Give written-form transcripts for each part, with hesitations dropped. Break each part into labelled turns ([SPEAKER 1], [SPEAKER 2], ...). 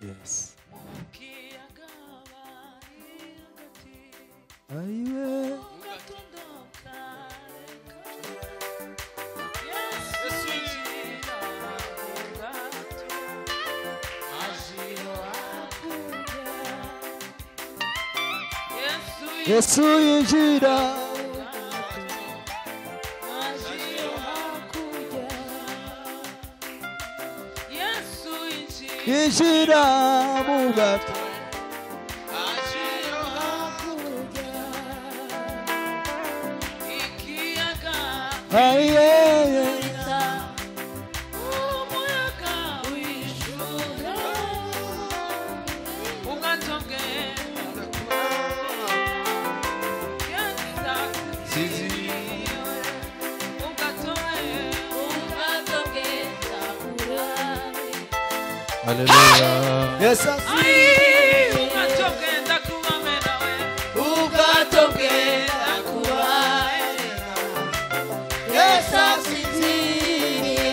[SPEAKER 1] Yes. Yesu yinjira yinjira mu gato Hallelujah. Yes, I see. Ugatogenda kubamena we. Ugatogenda kubamena. Yes, I see.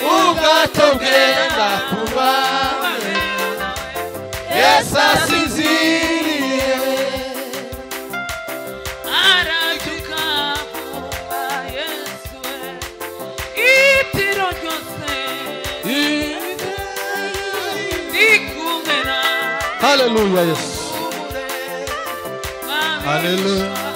[SPEAKER 1] Ugatogenda kubamena. Yes, I see. Hallelujah, yes. Hallelujah.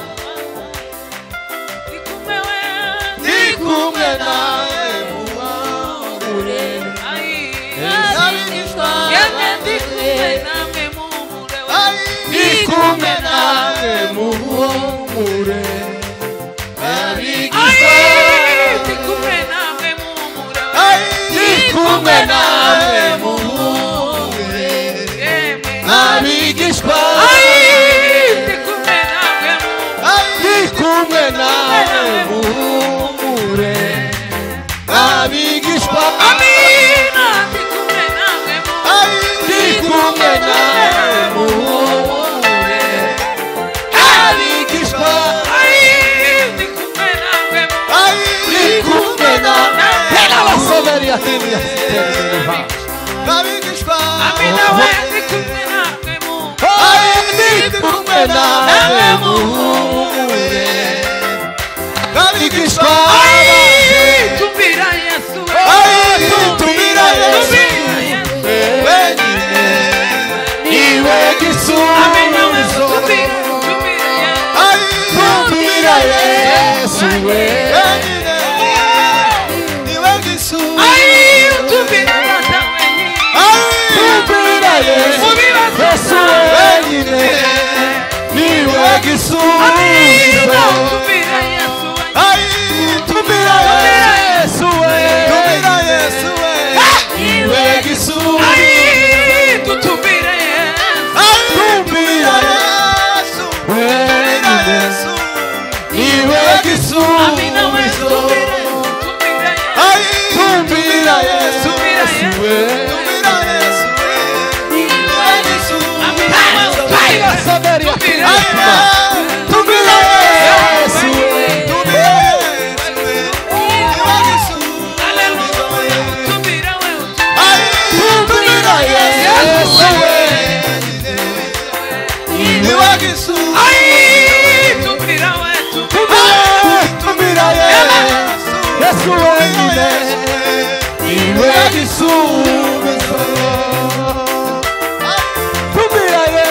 [SPEAKER 1] Tumira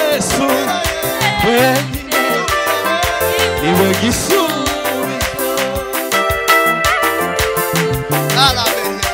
[SPEAKER 2] igisubizo Hallelujah.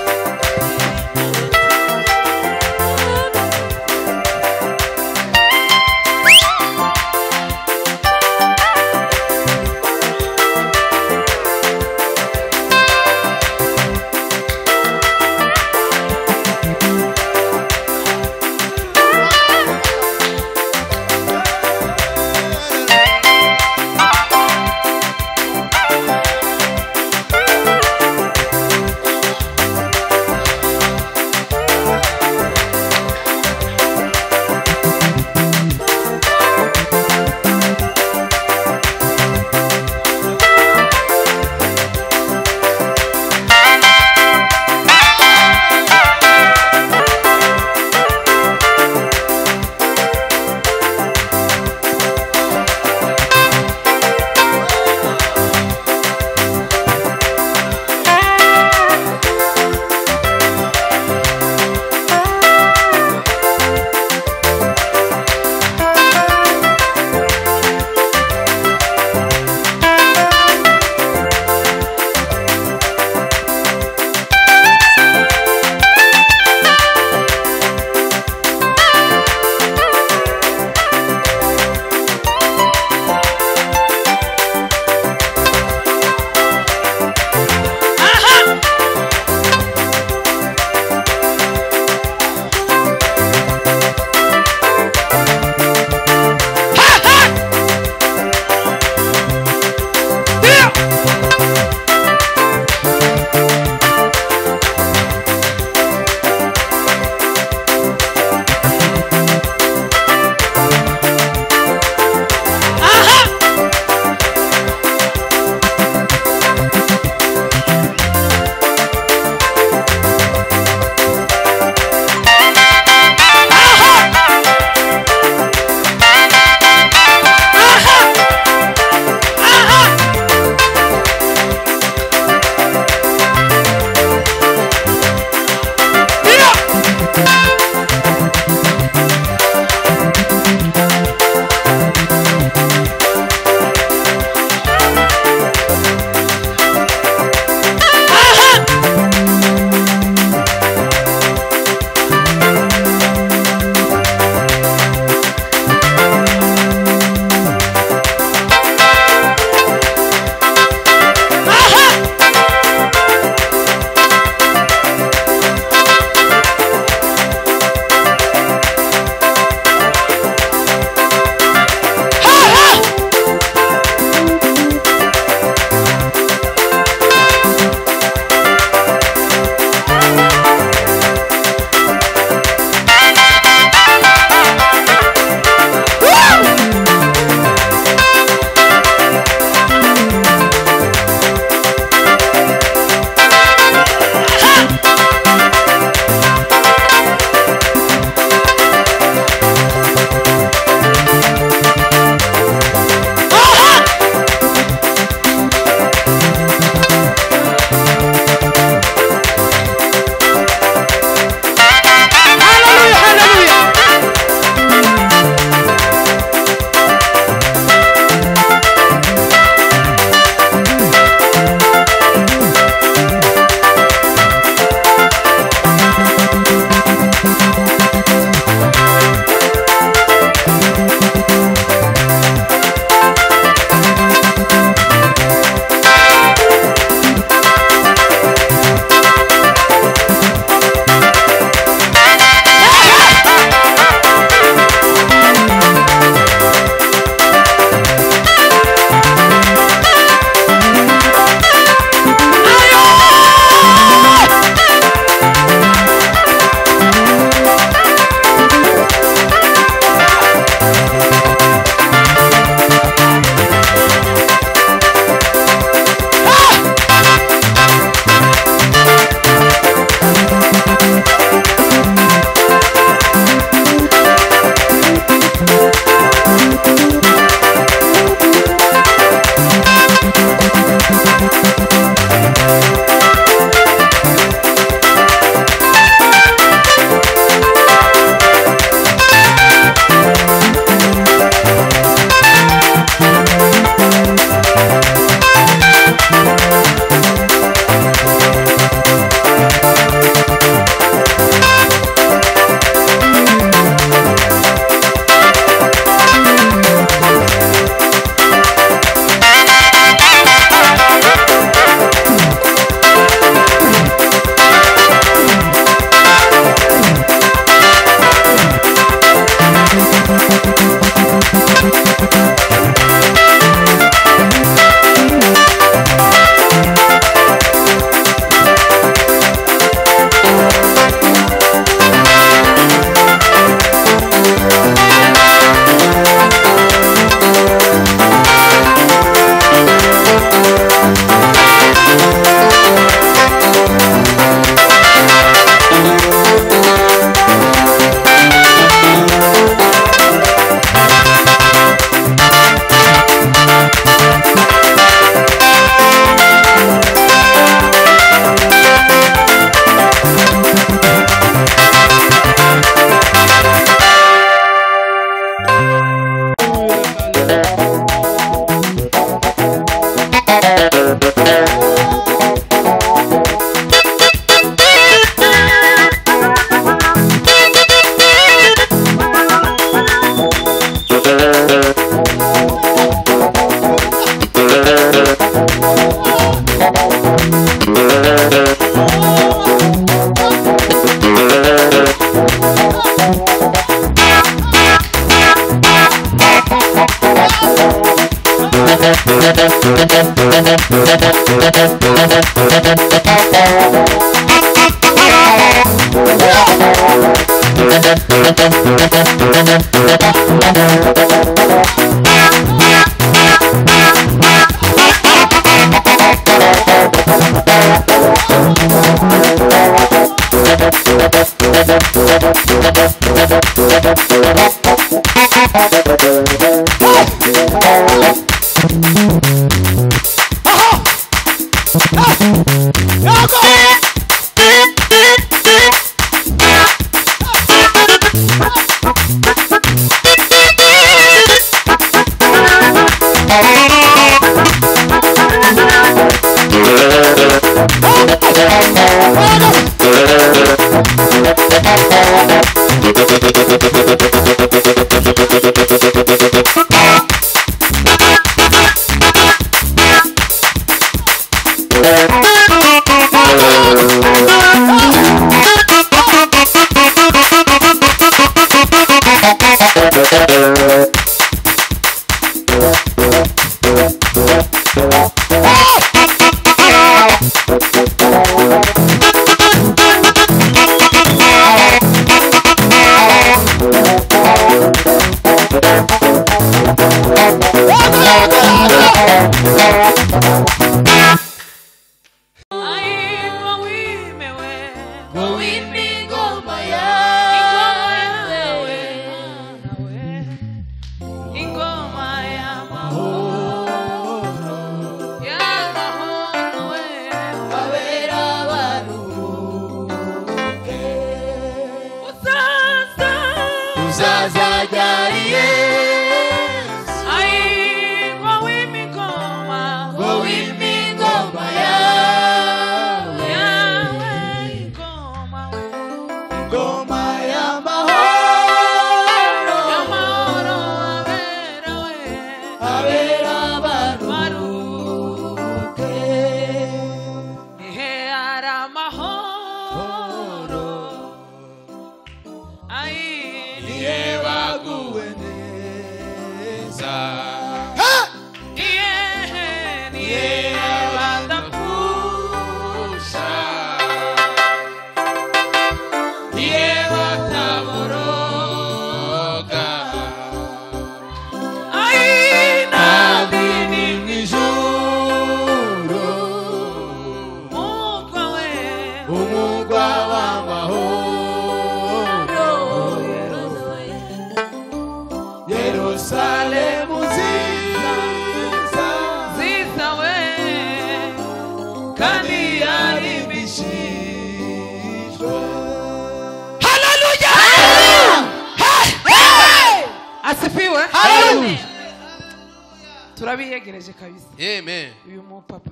[SPEAKER 1] turabiyegereje kabisa.
[SPEAKER 2] Amen.
[SPEAKER 1] Uyu mu papa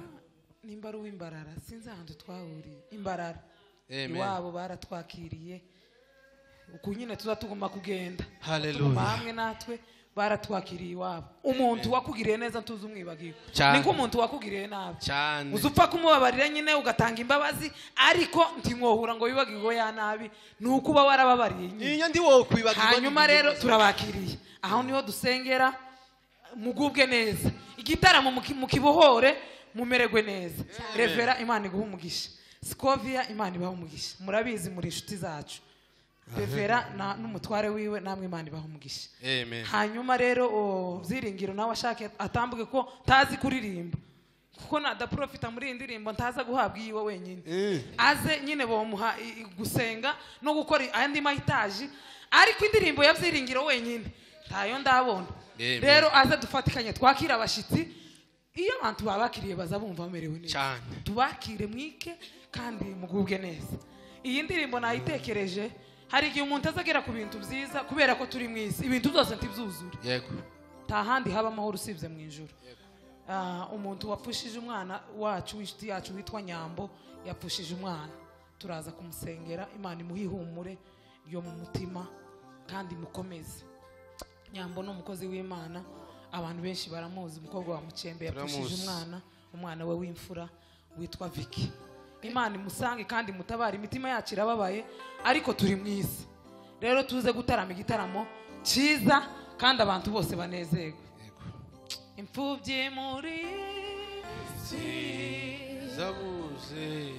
[SPEAKER 1] nimba ari uw'imbarara sinzi ahantu twahuriye imbarara.
[SPEAKER 2] Amen.
[SPEAKER 1] Iwabo baratwakiriye uko nyine tuza tugomba kugenda.
[SPEAKER 2] Hallelujah.
[SPEAKER 1] Hamwe natwe baratwakiriye iwabo. Umuntu wakugiriye neza ntuzi umwibagiwe. Niko umuntu wakugiriye nabi.
[SPEAKER 2] Cyane.
[SPEAKER 1] Uzupfa kumubabarira nyine ugatanga imbabazi ariko ntimwohura ngo bibagirwe ya nabi nuko uba warababariye nyine.
[SPEAKER 2] Iyo ndi wo kwibagirwa.
[SPEAKER 1] Hanyuma rero turabakiriye. Aho niho dusengera mugubwe neza. Igitaramo mukibohore mumererwe neza. Revera Imana iguha umugisha. Scovia Imana ibaha umugisha. Murabizi muri inshuti zacu. Revera n'umutware wiwe namwe Imana ibaha umugisha.
[SPEAKER 2] Amen.
[SPEAKER 1] Hanyuma rero Byiringiro nawe ashake atambuke ko tazi kuririmba. Kuko nadaprofita muri indirimbo ntaza guhabwa iwe wenyine. Aze nyine bomuha gusenga no gukora andi mahitaji ariko indirimbo ya Byiringiro wenyine tayo ndabona. Rero aze dufatikanye twakira abashitsi iyo abantu babakiriye baza bumva bamerewe neza. Tubakire mwike kandi mugubwe neza. Iyi ndirimbo nayitekereje hari igihe umuntu azagera ku bintu byiza kubera ko turi mwisi ibintu byose ntibyuzure. Yego. Ta handi haba amahoro usibye mu ijuru. Umuntu wapfushije umwana wacu w'ishiti yacu witwa Nyambo yapfushije umwana. Turaza kumusengera Imana imuhihumure yo mu mutima kandi mukomeze. Nyambo no mukozi w'Imana abantu benshi baramuzi umukobwa wa Mukembe yapfushije umwana we w'imfura witwa Vicky. Imana imusange kandi mutabara imitima yacu irababaye ariko turi mwisi. Rero tuze gutarama igitaramo cyiza kandi abantu bose banezerwe. imfubyi muri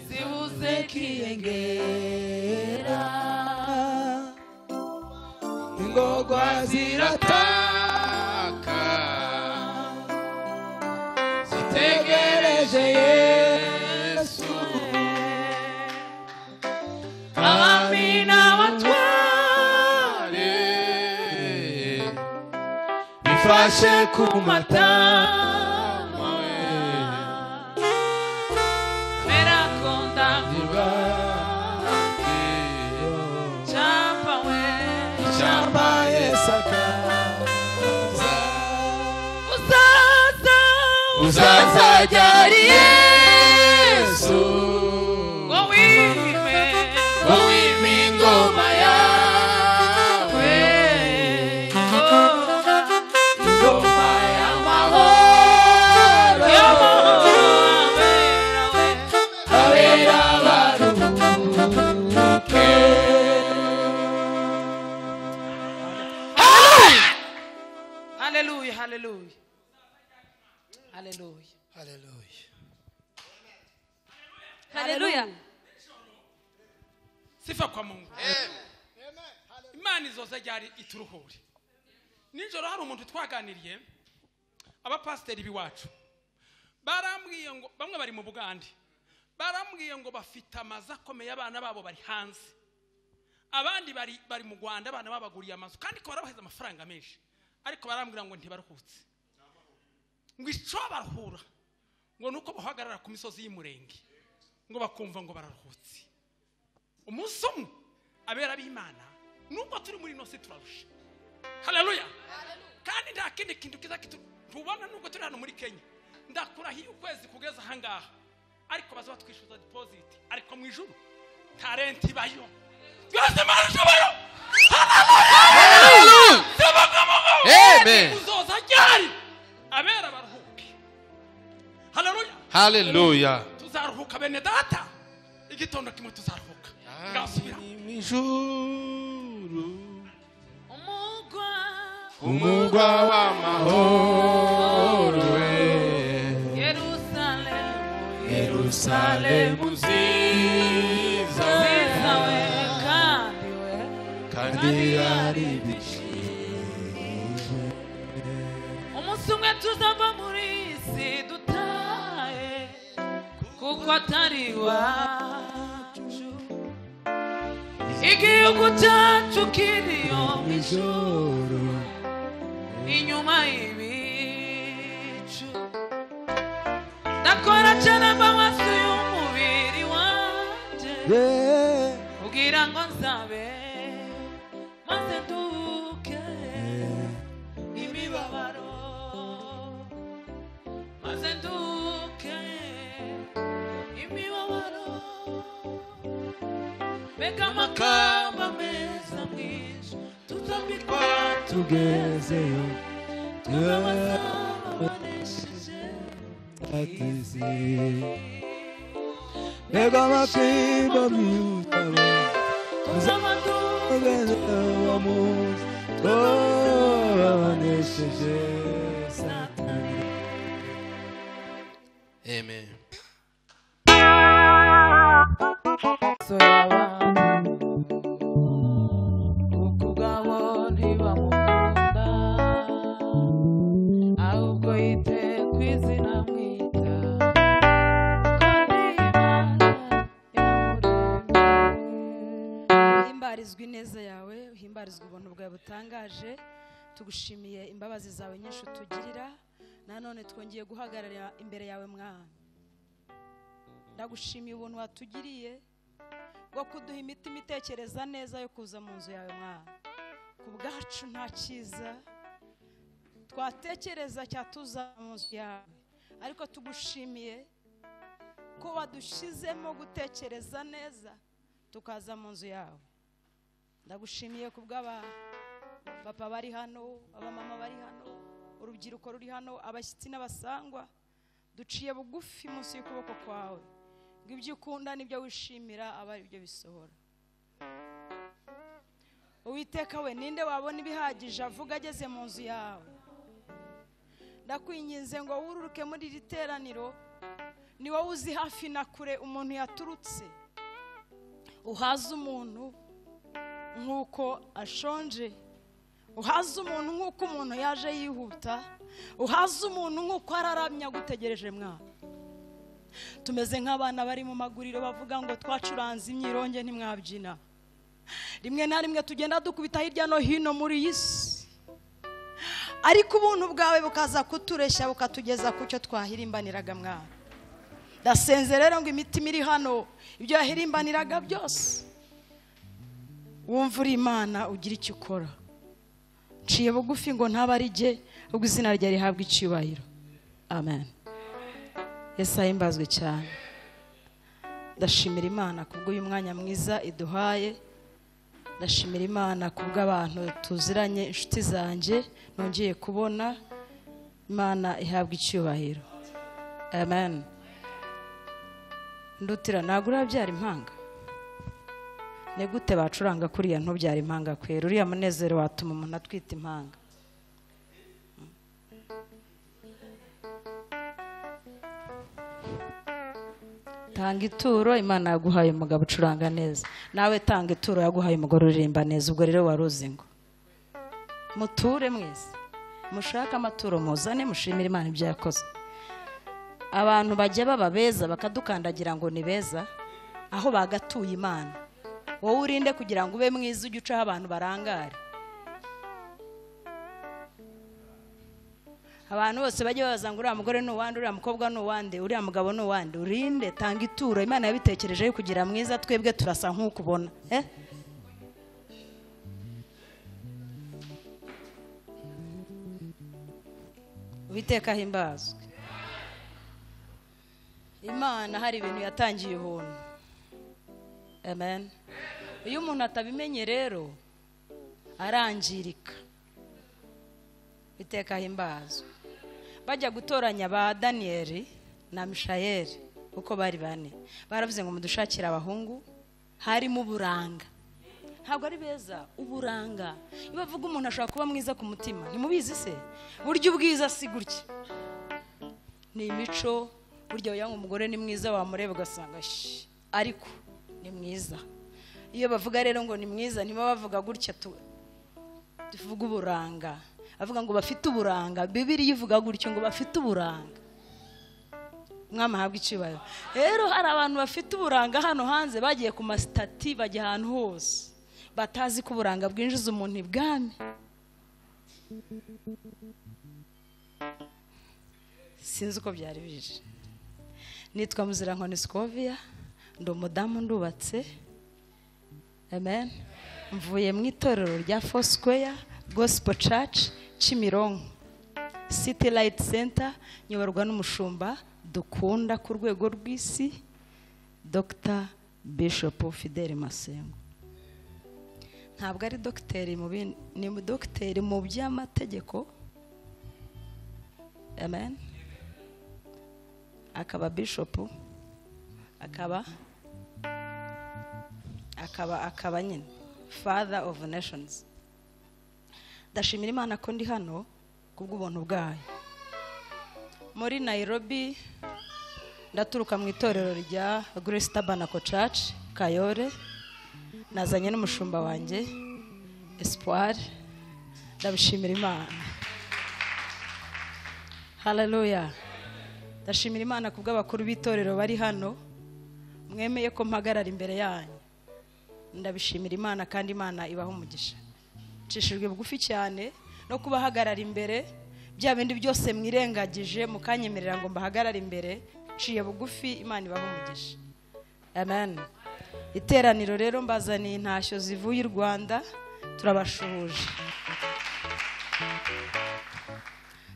[SPEAKER 1] zibuze kiyengera
[SPEAKER 3] ingogwa zirataka zitegereje Yesu
[SPEAKER 1] abami n'abatware
[SPEAKER 3] bifashe ku matama
[SPEAKER 1] merakonda
[SPEAKER 3] Chamba Yesaka uzaza jari Yesu wawime ngoma yawe ngoma y'amahoro abera baruhuke.
[SPEAKER 1] Hallelujah, hallelujah. Hallelujah.
[SPEAKER 3] Hallelujah.
[SPEAKER 4] Hallelujah.
[SPEAKER 5] Sifa kwa Mungu. Imana izoza ryari ituruhure. Nijoro hari umuntu twaganiriye abapasiteri biwacu. Barambwiye ngo bamwe bari mu Bugande. Barambwiye ngo bafite amazu akomeye abana babo bari hanze. Abandi bari mu Rwanda abana babaguriye amazu kandi ko barabaheza amafaranga menshi. Ariko barambwira ngo ntibaruhutse. Ngo ico baruhura ngo nuko bahagarara ku misozi y'umurenge ngo bakumva ngo bararuhutse. Umunsi umwe abera b'Imana nubwo turi muri nose turarusha. Haleluya. Kandi nta kindi kintu kiza tubona nubwo turi hano muri Kenya. Ndakurahiye ukwezi kugeza hangaha. Ariko baza batwishuza deposit. Ariko mu ijuru talent bayo. Byose marushabayo. Haleluya. Amen. Uzoza ryari abera baruhuke. Haleluya.
[SPEAKER 3] Hallelujah.
[SPEAKER 5] Tuzaruhuka bene data. Igitondo kimwe tuzaruhuka. Ngasubira
[SPEAKER 3] mu ijuru
[SPEAKER 1] umugwa
[SPEAKER 3] w'amahoro Yerusalemu nziza kandi ari bishimye.
[SPEAKER 1] umunsi umwe tuzava muri isi dutahe kuko atari iwacu igihugu cyacu kiriyo mu ijuru inyuma y'ibicu ndakora cyane amaso y'umubiri wanjye kugira ngo nzabe maze nduke imibabaro maze nduke imibabaro mbega amakamba meza mwiza tuzambikwa
[SPEAKER 3] tugezeyo
[SPEAKER 1] tuzabazaba banesheje
[SPEAKER 3] atisi mbega amakamba mwiza
[SPEAKER 1] tuzaba
[SPEAKER 3] tugezeyo munsi twabanesheje Satani. Amen.
[SPEAKER 1] ukugabo ntibamukunda ahubwo yite ku izina mwita
[SPEAKER 4] uhimbarizwa ineza yawe uhimbarizwa ubuntu bwawe butangaje tugushimiye imbabazi zawe nyinshi utugirira nanone twongeye guhagarara imbere yawe mwana ndagushimiye ubuntu watugiriye bwo kuduha imitima itekereza neza yo kuza mu nzu yawe mwana ku bwacu nta cyiza twatekereza cyatuza mu nzu yawe ariko tugushimiye ko wadushizemo gutekereza neza tukaza mu nzu yawe ndagushimiye ku bw'aba papa bari hano abamama bari hano urubyiruko ruri hano abashyitsi n'abasangwa duciye bugufi munsi y'ukuboko kwawe ngo ibyo ukunda n'ibyo wishimira aba ari byo bisohora Uwiteka we ninde wabona ibihagije avuga ageze mu nzu yawe ndakwinginze ngo wururuke muri iri teraniro. Ni wowe uzi hafi na kure umuntu yaturutse. Uhaza umuntu nk'uko ashonje, uhaza umuntu nk'uko umuntu yaje yihuta, uhaza umuntu nk'uko araramye agutegereje. Mwana, tumeze nk'abana bari mu maguriro bavuga ngo twacuranze imyironge ntimwabyina. Rimwe na rimwe tugenda dukubita hirya no hino muri iyi si, ariko ubuntu bwawe bukaza kutureshya bukatugeza ku cyo twahirimbaniraga. Mwana, ndasenze rero ngo imitima iri hano ibyo yahirimbaniraga byose wumva uri Imana ugira icyo ukora. Nciye bugufi ngo ntaba ari jye, ubwo izina rye rihabwa icyubahiro. Amen. Yesu ahimbazwe cyane. Ndashimira Imana kubw'uyu mwanya mwiza iduhaye. Ndashimira Imana kubw'abantu tuziranye, inshuti zanjye nongeye kubona. Imana ihabwa icyubahiro. Amen. Ndutira, ntabwo urabyara impanga? Ni gute bacuranga kuriya ntubyara impanga kwera? Uriya munezero watuma umuntu atwita impanga. Tanga ituro, Imana yaguhaye umugabo ucuranga neza. Nawe tanga ituro, yaguhaye umugore uririmba neza. Ubwo rero waruzi ngo muture mwese, mushaka amaturo muzane, mushimire Imana ibyo yakoze. Abantu bajya baba beza bakadukandagira ngo ni beza, aho bagatuye Imana. Wowe urinde kugira ngo ube mwiza ujye ucaho abantu barangare. Abantu bose bajye babaza ngo uriya mugore ni uwande, uriya mukobwa ni uwande, uriya mugabo ni uwande. Urinde, tanga ituro. Imana yabitekerejeho kugira mwiza, twebwe turasa nk'uko ubona. Uwiteka ahimbazwe. Imana hari ibintu yatangiye ubuntu. Amen. Iyo umuntu atabimenye rero arangirika. Uwiteka ahimbazwe. Bajya gutoranya ba Daniel na Mishayeli uko bari bane, baravuze ngo mudushakira abahungu harimo uburanga. Ntabwo ari beza uburanga. Iyo bavuga umuntu ashobora kuba mwiza ku mutima, ntimubizi se? Buryo ubwiza si gutya, ni imico. Buryo yangu umugore ni mwiza wamureba ugasanga ariko ni mwiza. Iyo bavuga rero ngo ni mwiza, ntiba bavuga gutya, tuvuga uburanga. Avuga ngo bafite uburanga. Bibiliya ivuga gutyo ngo bafite uburanga. Mwami ahabwa icyubahiro. Rero hari abantu bafite uburanga hano hanze, bagiye ku masitati, bajya ahantu hose, batazi ko uburanga bwinjiza umuntu ibwami. Sinzi uko byari bije. Nitwa Muzirankoni Scovia, ndi umudamu, ndubatse. Amen. Mvuye mu itorero rya Foursquare Gospel Church Kimironko City Light Center, nyoborwa n'umushumba dukunda ku rwego rw'isi, Dr. Bishop Fidel Masengo. Ntabwo ari dogiteri ni dogiteri mu by'amategeko. Amen. Akaba bishop, akaba nyine Father of Nations. Ndashimira Imana ko ndi hano kubw'ubuntu bwayo. Muri Nairobi ndaturuka mu itorero rya Grace Tabernacle Church Kayole. Nazanye n'umushumba wanjye Espoir. Ndabishimira Imana. Hallelujah. Ndashimira Imana kubw'abakuru b'itorero bari hano, mwemeye ko mpagarara imbere yanyu. Ndabishimira Imana kandi Imana ibaho umugisha. Nshishijwe bugufi cyane no kubahagarara imbere, bya bindi byose mwirengagije mukanyemerera ngo mbahagarare imbere. Nciye bugufi, Imana ibaho umugisha. Amen. Iteraniro rero mbazaniye intashyo zivuye i Rwanda, turabashuhuje.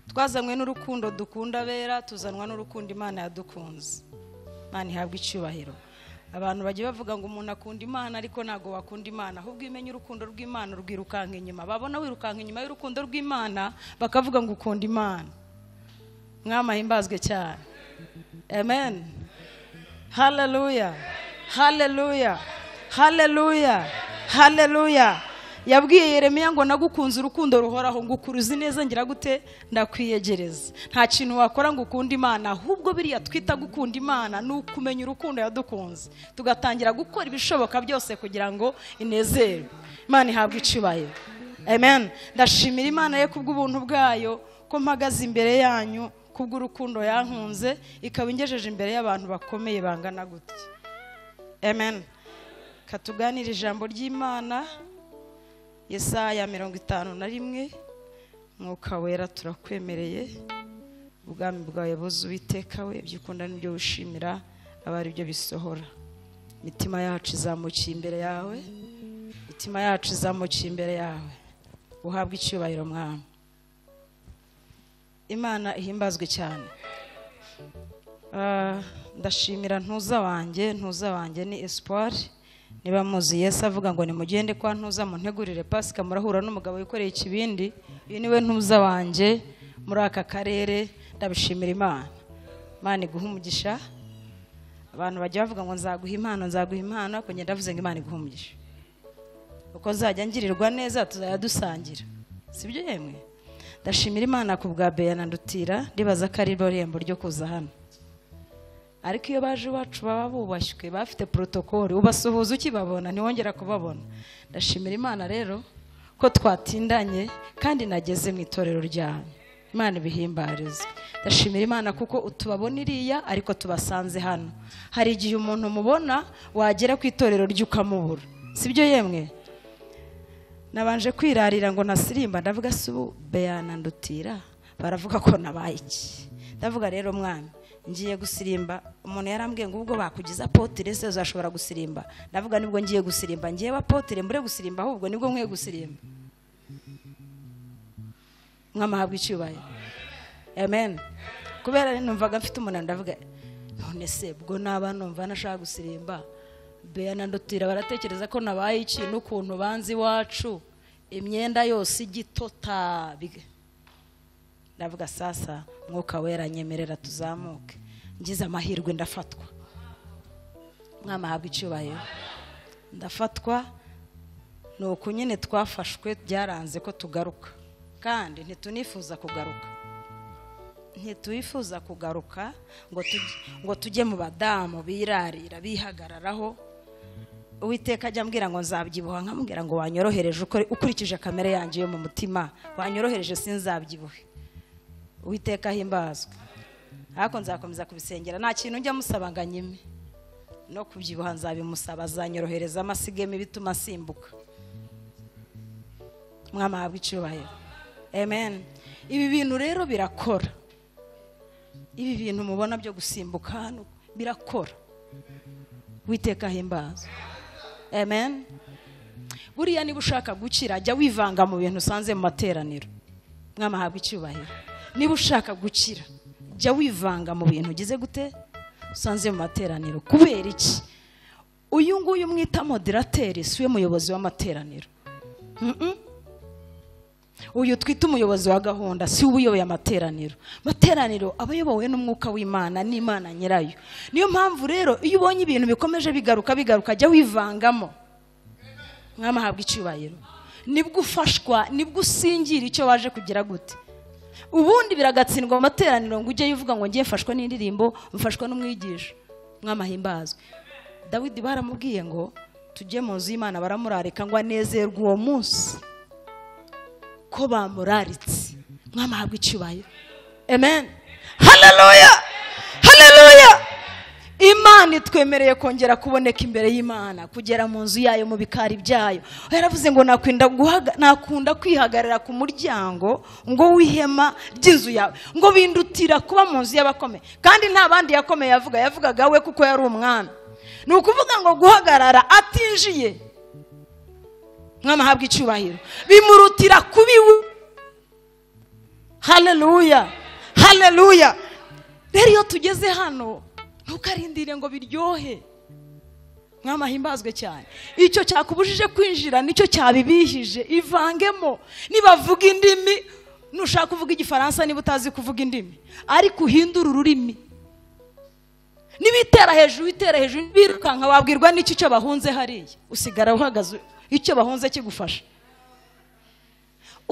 [SPEAKER 4] Twazanywe n'urukundo dukunda bera, tuzanwa n'urukundo Imana yadukunze. Imana ihabwa icyubahiro. Abantu bagiye bavuga ngo umuntu akunda Imana, ariko ntago wakunda Imana, ahubwo imenye urukundo rw'Imana rwirukanka inyuma. Babona wirukanka inyuma y'urukundo rw'Imana bakavuga ngo ukunda Imana. Mwama himbazwe cyane. Amen. Hallelujah. Hallelujah. Hallelujah. Hallelujah. yabwiye Yeremiya ngo nagukunze urukundo ruhoraho ngo ukuruzi neza ngira gute ndakwiyegereza. Nta kintu wakora ngo ukunde Imana, ahubwo biriya twita gukunda Imana ni ukumenya urukundo yadukunze tugatangira gukora ibishoboka byose kugira ngo inezerwe. Imana ihabwe icubahiro. Amen. Ndashimira Imana ye kubw'ubuntu bwayo ko mpagaze imbere yanyu kubw'urukundo yankunze ikaba ingejeje imbere y'abantu bakomeye bangana gute. Amen. Katuganira ijambo ry'Imana Yesaya 51. Mwuka wera turakwemereye, ubwami bwawe buze Uwiteka we, ibyo ukunda n'ibyo wishimira abari byo bisohora. Mitima yacu izamukiye imbere yawe, mitima yacu izamukiye imbere yawe. Uhabwe icyubahiro Mwami. Imana ihimbazwe cyane. Ndashimira ntuza wanjye ni Espoir. Niba muzi Yesu avuga ngo nimugende kwa ntuza muntegurire Pasika, murahura n'umugabo wikoreye ikibindi. Uyu niwe ntuza wanjye muri aka karere. Ndabishimira Imana. Imana iguha umugisha. Abantu bajya bavuga ngo nzaguha impano, ariko njye ndavuze ngo Imana iguha umugisha. Uko nzajya ngirirwa neza tuzajya dusangira. Sibyo yemwe? Ndashimira Imana ku bwa Beya na Ndutira, ndibaza ko ari irembo ryo kuza hano. Ariko iyo baje iwacu baba bubashywe, bafite protokole, ubasuhuza ukibabona ntiwongera kubabona. Ndashimira Imana rero ko twatindanye kandi nageze mu itorero ryanyu. Imana ibihimbarize. Ndashimira Imana kuko utubabona iriya ariko tubasanze hano. Hari igihe umuntu mubona wagera ku itorero ry'ukamubura. Sibyo yemwe? Nabanje kwirarira ngo nasirimba, ndavuga subu Beya na Ndutira baravuga ko nabaye iki. Ndavuga rero Mwami ngiye gusirimba. Umuntu yarambwiye ngo ubwo bakugiza apotre se uzashobora gusirimba. Ndavuga nibwo ngiye gusirimba, ngiye apotre mbure gusirimba, ahubwo nibwo nkwiye gusirimba. Mwama habwe icyubahiro. Amen. Kubera numvaga mfite umuntu, ndavuga none se ubwo naba numva nashaka gusirimba, Beya na Ndutira baratekereza ko nabaye iki n'ukuntu banzi wacu imyenda yose igitota. Ndavuga sasa Mwuka wera nyemerera tuzamuke. Ngize amahirwe ndafatwa. Mwama habwe icyubahiro. Ndafatwa nuko nyine twafashwe, byaranze ko tugaruka kandi ntitunifuza kugaruka. Ntituyifuza kugaruka ngo tujye mu badamu birarira bihagararaho. Uwiteka ajya ambwira ngo nzabyibuha, nkamubwira ngo wanyorohereje ukurikije kamere yanjye yo mu mutima, wanyorohereje sinzabyibuhe. Uwiteka himbazwe. Ariko nzakomeza kubisengera, nta kintu njya musaba ngo anyime. No kubyibuha nzabimusaba, azanyorohereza amasigeme bituma simbuka. Mwama habwe icyubahiro. Amen. Ibi bintu rero birakora. Ibi bintu mubona byo gusimbuka hano birakora. Uwiteka himbazwe. Amen. Buriya niba ushaka gukira jya wivanga mu bintu usanze mu materaniro. Mwama habwe icyubahiro. Niba ushaka gukira jya wivanga mu bintu ugize gute usanze mu materaniro. Kubera iki? Uyu nguyu mwita moderateur siwe muyobozi w'amateraniro. Uyu twita umuyobozi wa gahunda si ubuyoboye amateraniro. Materaniro abayobowe n'umwuka w'Imana n'Imana nyirayo. Niyo mpamvu rero iyo ubonye ibintu bikomeje bigaruka jya wivangamo. Mwama habwe icyubahiro. Nibwo ufashwa, nibwo usingira icyo waje kugira gute. Ubundi biragatsindwa mu materaniro ngo ujye uvuga ngo ngiye mfashwa n'indirimbo, mfashwa n'umwigisha. Mwama himbazwe. Dawidi baramubwiye ngo tujye mu nzu y'Imana, baramurarika ngo anezerwe uwo munsi ko bamuraritse. Mwama habwe icyubahiro. Amen. Hallelujah. Hallelujah. Imana itwemereye kongera kuboneka imbere y'Imana, kugera mu nzu yayo mu bikari byayo. Yaravuze ngo nakunda kwihagarara ku muryango ngo wihema ry'inzu yawe, ngo bindutira kuba mu nzu y'abakomeye. Kandi nta bandi yakomeye yavugaga we kuko yari umwami. Ni ukuvuga ngo guhagarara atinjiye. Mwama habwe icyubahiro. Bimurutira kubiwe. Hallelujah. Hallelujah. Rero iyo tugeze hano ntukarindire ngo biryohe. Mwama himbazwe cyane. Icyo cyakubujije kwinjira nicyo cyabibihije. Ivangemo. Nibavuga indimi, nushaka kuvuga igifaransa niba utazi kuvuga indimi, ariko uhindura ururimi. Nibitera hejuru birukanka wabwirwa n'iki cyo bahunze hariya. Usigara uhagaze icyo bahunze kigufasha.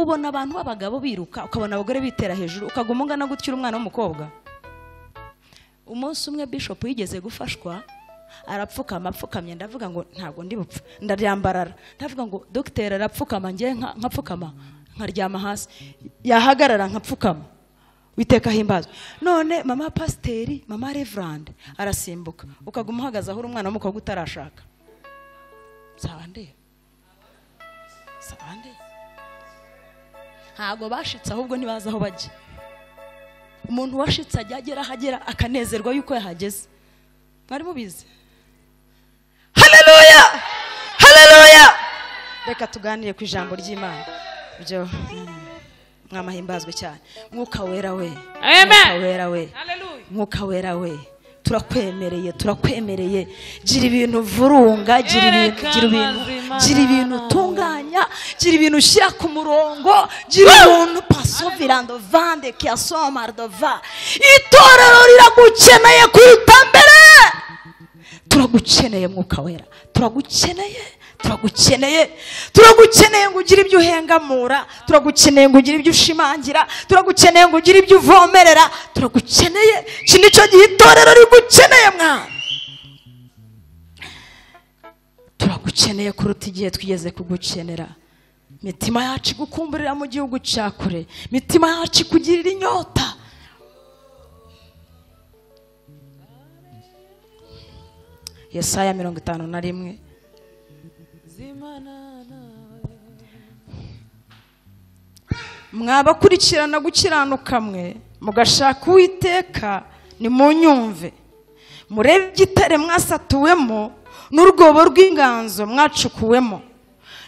[SPEAKER 4] ubona abantu b'abagabo biruka ukabona abagore bitera hejuru ukaguma ungana gutyo umwana w'umukobwa. Umunsi umwe bishop yigeze gufashwa arapfukama apfukamye ndavuga ngo ntabwo ndi bupfa ndaryambarara ndavuga ngo docteur arapfukama ngiye nkapfukama nkaryama hasi yahagarara nkapfukama witeka himbazwe. None mama pasiteri mama reverend arasimbuka ukaguma uhagaze aho umwana w'umukobwa utarashaka. Sabande ntago bashitse ahubwo ntibaza aho bajya. Umuntu washitse ajya agera hagera akanezerwa yuko yahageze. Mwari mubizi? Haleluya haleluya. Reka tuganire ku ijambo ry'Imana byo mwamahimbazwe cyane. Mwuka wera we, mwuka wera we, mwuka wera we, turakwemereye gira ibintu vurunga, gira ibintu tunganya, gira ibintu ushyira ku murongo, gira ibintu pasovirando vande kiasomar dova. Itorero riragukeneye kwita mbere. Turagukeneye mwuka wera, turagukeneye ngo ugire ibyo uhengamura, turagukeneye ngo ugire ibyo ushimangira, turagukeneye ngo ugire ibyo uvomerera, turagukeneye. Iki nicyo gihe itorero rigukeneye mwana. Turagukeneye kuruta igihe twigeze kugukenera. Mitima yacu gukumburira mu gihugu cyakure, mitima yacu kugirira inyota. Yesaya 51. Mwabakurikirana gukiranuka mwe mugashaka Uwiteka nimunyumve. Murebe igitare mwasatuwemo n'urwobo rw'inganzo mwacukuwemo.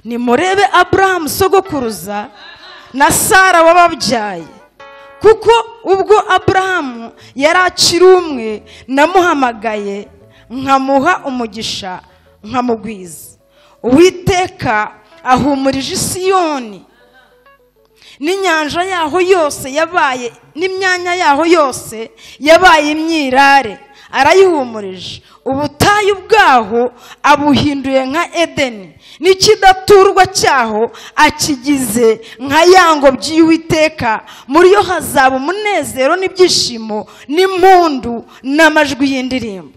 [SPEAKER 4] Nimurebe Abrahamu sogokuruza na Sara wababyaye. Kuko ubwo Abrahamu yari akiri umwe namuhamagaye nkamuha umugisha nkamugwiza. Uwiteka ahumurije Siyoni n'inyanja yaho yose yabaye n'imyanya yaho yose yabaye imyirare arayihumurije. Ubutayu bwaho abuhinduye nka Edeni, n'ikidaturwa cyaho akigize nka yango by'Uwiteka. Muri yo hazaba umunezero n'ibyishimo n'impundu n'amajwi y'indirimbo.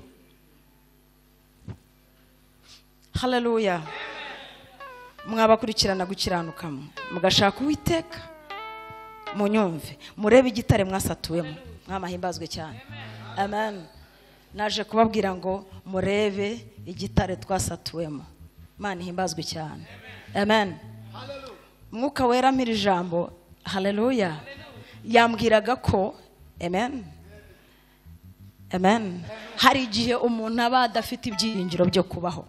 [SPEAKER 4] Haleluya. Mwabakurikirana gukiranuka mugashaka Uwiteka munyumve. Murebe igitare mwasatuwemo. Mwamahimbazwe cyane. Amen. Naje kubabwira ngo murebe igitare twasatuwemo. Imana ihimbazwe cyane. Amen. Mwuka wera mpira ijambo. Haleluya. Yambwiraga ko amen. Amen. Hari igihe umuntu aba adafite ibyiringiro byo kubaho.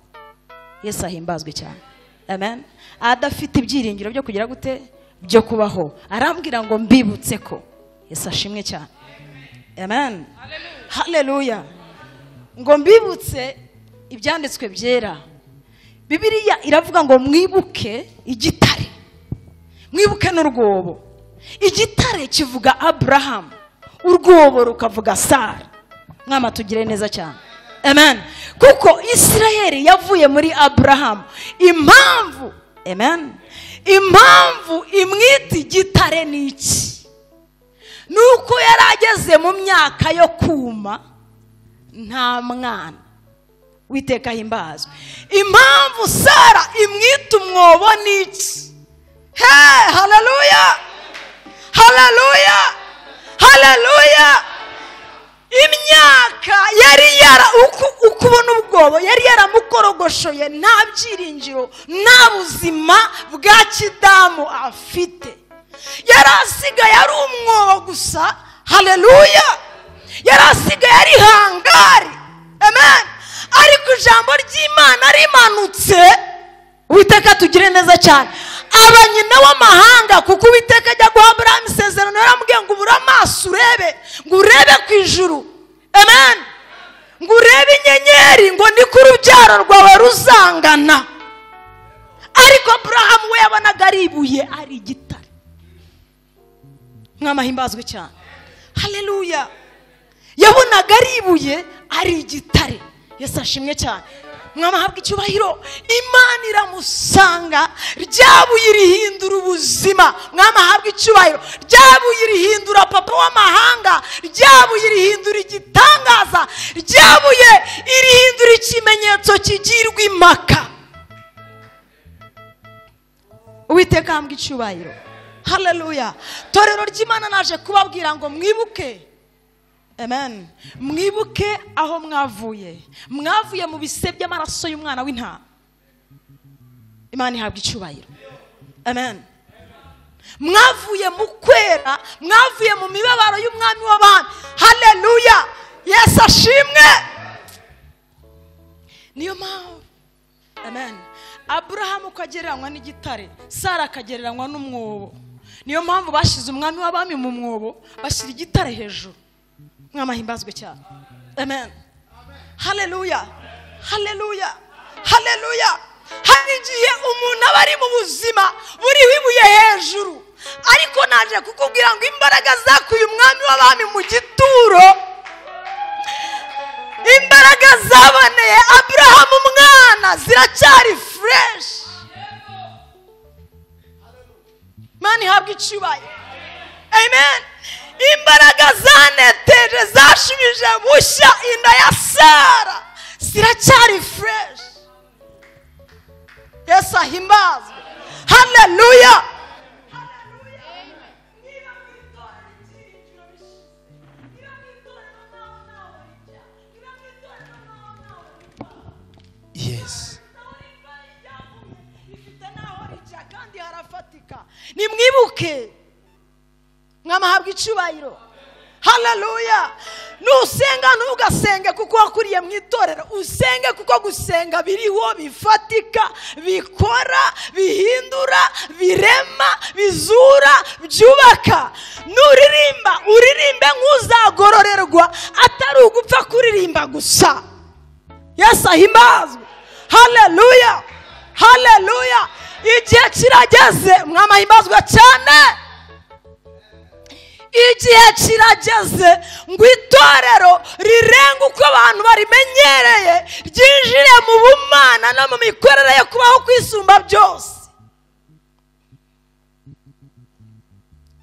[SPEAKER 4] Yesu ahimbazwe cyane. Amen. Adafite ibyiringiro byo kugira gute byo kubaho. Arambwira ngo mbibutse ko Yesu ashimwe cyane. Amen. Haleluya. Ngo mbibutse ibyanditswe byera. Bibiliya iravuga ngo mwibuke igitare, mwibuke n'urwobo. Igitare kivuga Abrahamu, urwobo rukavuga Sara. Mwama tugire neza cyane. Amen. Kuko Isirayeli yavuye muri Abrahamu. Impamvu amen, impamvu imwita igitare ni iki? Nuko yarageze mu myaka yo kuma nta mwana. Witeka himbazwe. Impamvu Sara imwita umwobo ni iki? Hey, haleluya haleluya haleluya. Imyaka yari ukubona ubwobo yari yaramukorogoshoye, nta byiringiro nta buzima bwa kidamu afite. Yari asigaye ari umwobo gusa. Haleluya. Yari asigaye ari hangari. Amen. Ariko ijambo ry'Imana rimanutse. Uwiteka tugire neza cyane. Abanyina w'amahanga, kuko Uwiteka ajya guha Abrahamu isezerano yaramubwiye ngo ubura amaso urebe, ngo urebe ku ijuru. Amen. Ngo urebe inyenyeri, ngo ni ku rubyaro rwawe ruzangana. Ariko Abrahamu we yabonaga ari ibuye, ari igitare. Mwamahimbazwe cyane. Haleluya. Yabonaga ari ibuye, ari igitare. Yesu ashimwe cyane. mwama habwa icyubahiro. Imana iramusanga, ryabuye irihindura ubuzima. Mwama habwa icyubahiro. Ryabuye irihindura papa w'amahanga, ryabuye irihindura igitangaza, ryabuye irihindura ikimenyetso kigirwa impaka. Uwiteka hambwa icyubahiro. Haleluya. Torero ry'Imana naje kubabwira ngo mwibuke. Amen. Mwibuke aho mwavuye. Mwavuye mu bise by'amaraso y'umwana w'intama. Imana ihabwa icyubahiro. Amen. Mwavuye mu kwera, mwavuye mu mibabaro y'umwami w'abami. Haleluya. Yesu ashimwe. Niyo mpamvu. Amen. Aburahamu kagereranywa n'igitare, Sara akagereranywa n'umwobo. Niyo mpamvu bashize umwami w'abami mu mwobo, bashira igitare hejuru. Mwamahimbazwe cyane. Amen. Haleluya. Haleluya. Haleluya. Hari igihe umuntu aba ari mu buzima buriho ibuye hejuru, ariko naje kukubwira ngo imbaraga zakuye umwami w'abami mu gituro, imbaraga zaboneye Aburahamu umwana ziracyari fresh. Mani habwa icyubahiro. Amen. Imbaraga zaneteje zashubije bushya inda ya Sara ziracyari fresh. Yesu ahimbazwe. Haleluya.
[SPEAKER 3] Yes.
[SPEAKER 4] Nimwibuke. Mwamahabwa icyubahiro. Haleluya. Nusenga ntugasenge kuko wakuriye mu itorero, usenge kuko gusenga biriho bifatika, bikora, bihindura, birema, bizura, byubaka. Nuririmba uririmbe nk'uzagororerwa, atari ugupfa kuririmba gusa. Yesu ahimbazwe. Haleluya. Haleluya. Igihe kirageze, mwamahimbazwe cyane. Igihe kirageze ngo itorero rirenga uko abantu barimenyereye, ryinjire mu bumana no mu mikorere yo kubaho kwisumba byose.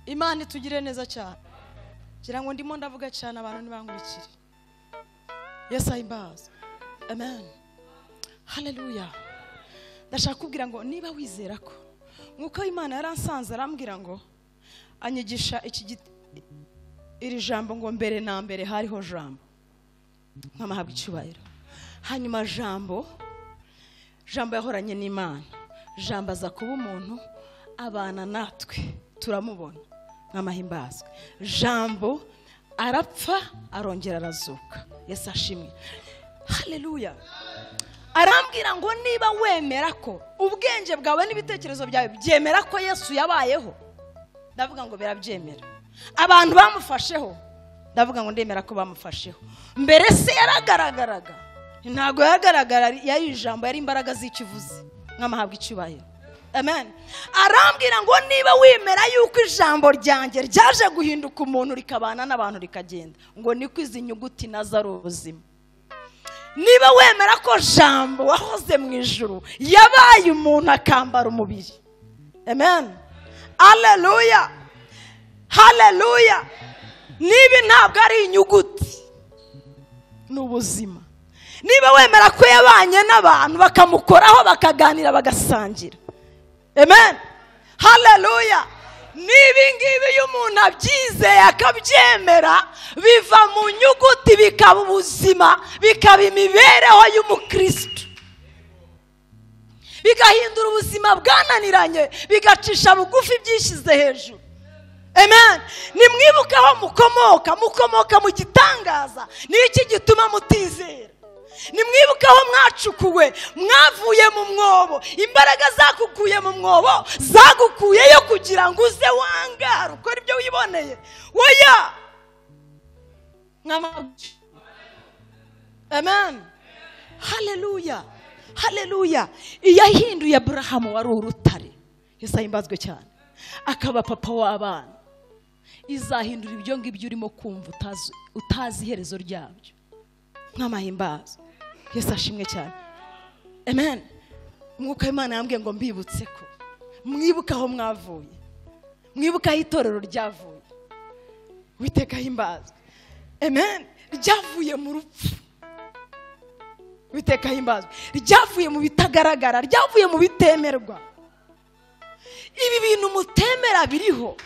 [SPEAKER 4] Imana itugire neza cyane. Gira ngo ndimo ndavuga cyane abantu nibankurikire. Yesu ahimbazwe. Amen. Haleluya. Ndashaka kubwira ngo niba wizera ko nk'uko Imana yaransanze arambwira ngo anyigisha iri jambo ngo mbere na mbere hariho jambo, nkamahabwa icyubahiro. Hanyuma jambo yahoranye n'Imana, jambo aza kuba umuntu abana natwe turamubona, nkamahimbazwe. Jambo arapfa arongera arazuka. Yesu ashimwe. Haleluya. Arambwira ngo niba wemera ko ubwenge bwawe n'ibitekerezo byawe byemera ko Yesu yabayeho, ndavuga ngo berabyemera. Abantu bamufasheho, ndavuga ngo ndemera ko bamufasheho. Mbere se yaragaragaraga, ntago yagaragara, yari ijambo, yari imbaraga z'ikivuzi. Nkamahabwa icyubahiro. Amen. Arambwira ngo niba wemera yuko ijambo ryanjye ryaje guhinduka umuntu rikabana n'abantu rikagenda, ngo niko izi nyuguti nazo ari ubuzima. Niba wemera ko jambo wahoze mu ijuru yabaye umuntu akambara umubiri. Amen. Haleluya. Haleluya. Niba ntabwo ari inyuguti, ni ubuzima. Niba wemera ko yabanye n'abantu bakamukoraho bakaganira bagasangira. Amen. Haleluya. Niba ngibi iyo umuntu abyizeye akabyemera, biva mu nyuguti bikaba ubuzima, bikaba imibereho y'umukristo, bigahindura ubuzima bwananiranye, bigacisha bugufi byishyize hejuru. Amen. Nimwibuke aho mukomoka mu gitangaza. Ni iki gituma mutizera? Nimwibuke aho mwacukuwe, mwavuye mu mwobo, imbaraga zakukuye mu mwobo zagukuyeyo kugira ngo uze wangara ukora ibyo wiboneye. Oya. Amen. Haleluya. Haleluya. Iyahinduye Aburahamu wari urutare, Yesu ahimbazwe cyane, akaba papa w'abana, izahindura ibyo ngibyo urimo kumva utazi iherezo ryabyo. Nk'amahimbazo. Yesu ashimwe cyane. amen. Umwuka w'Imana yambwiye ngo mbibutse ko mwibuka aho mwavuye, mwibuka aho itorero ryavuye. Uwiteka himbazwe, amen. Ryavuye mu rupfu, Uwiteka himbazwe. Ryavuye mu bitagaragara, ryavuye mu bitemerwa. Ibi bintu mutemera biriho,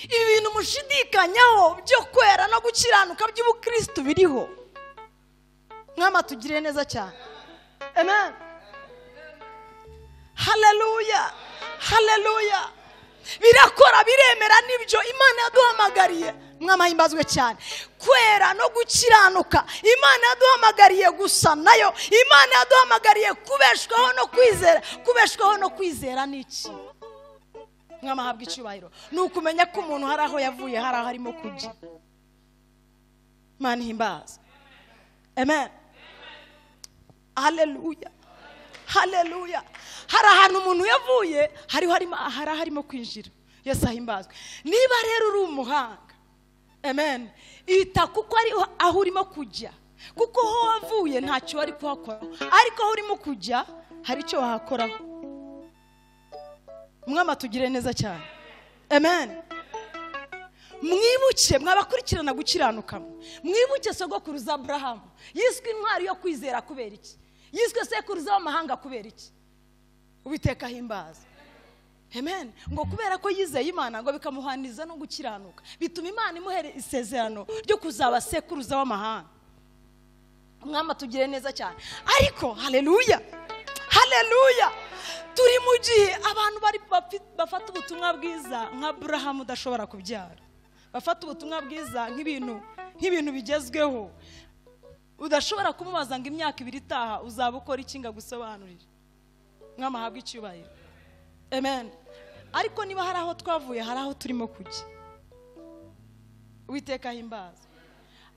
[SPEAKER 4] ibi bintu mushidikanyaho byo kwera no gukiranuka by'ubukristo biriho. Mwama tugire neza cyane, amen. Haleluya, haleluya. Birakora, biremera, nibyo Imana yaduhamagariye. Mwama himbazwe cyane. Kwera no gukiranuka Imana yaduhamagariye gusa nayo. Imana yaduhamagariye kubeshwaho no kwizera. Kubeshwaho no kwizera niki? Mwama habwa icyubahiro. Nukumenya ko umuntu hari aho yavuye, hari aho arimo kujya. Imana himbaza, amen. Haleluya, haleluya. Hari ahantu umuntu yavuye, hari harimo kwinjira. Yesu ahimbazwe. Niba rero uri umuhanga, amen, ita kuko ari aho urimo kujya, kuko ho wavuye ntacyo wari kuhakora, ariko aho urimo kujya hari icyo wahakoraho. Mwama tugire neza cyane, amen. Mwibuke, mwabakurikirana gukiranuka, mwibuke sogokuruza Abrahamu yiswe intwari yo kwizera kubera iki? Yiswe sekuruza w'amahanga kubera iki? Uwiteka himbaza, amen. Ngo kubera ko yizeye Imana ngo bikamuhaniza no gukiranuka, bituma Imana imuhere isezerano ryo kuzaba sekuruza w'amahanga. Mwama tugire neza cyane. Ariko haleluya, haleluya, turi mu gihe abantu bari bafata ubutumwa bwiza nka Abrahamu udashobora kubyara, bafata ubutumwa bwiza nk'ibintu bigezweho. Udashobora kumubaza ngo imyaka 2 itaha uzaba ukora iki ngagusobanurira. Mwama habwa icyubahiro, amen. Ariko niba hari aho twavuye, hari aho turimo kujya. Uwiteka himbaza.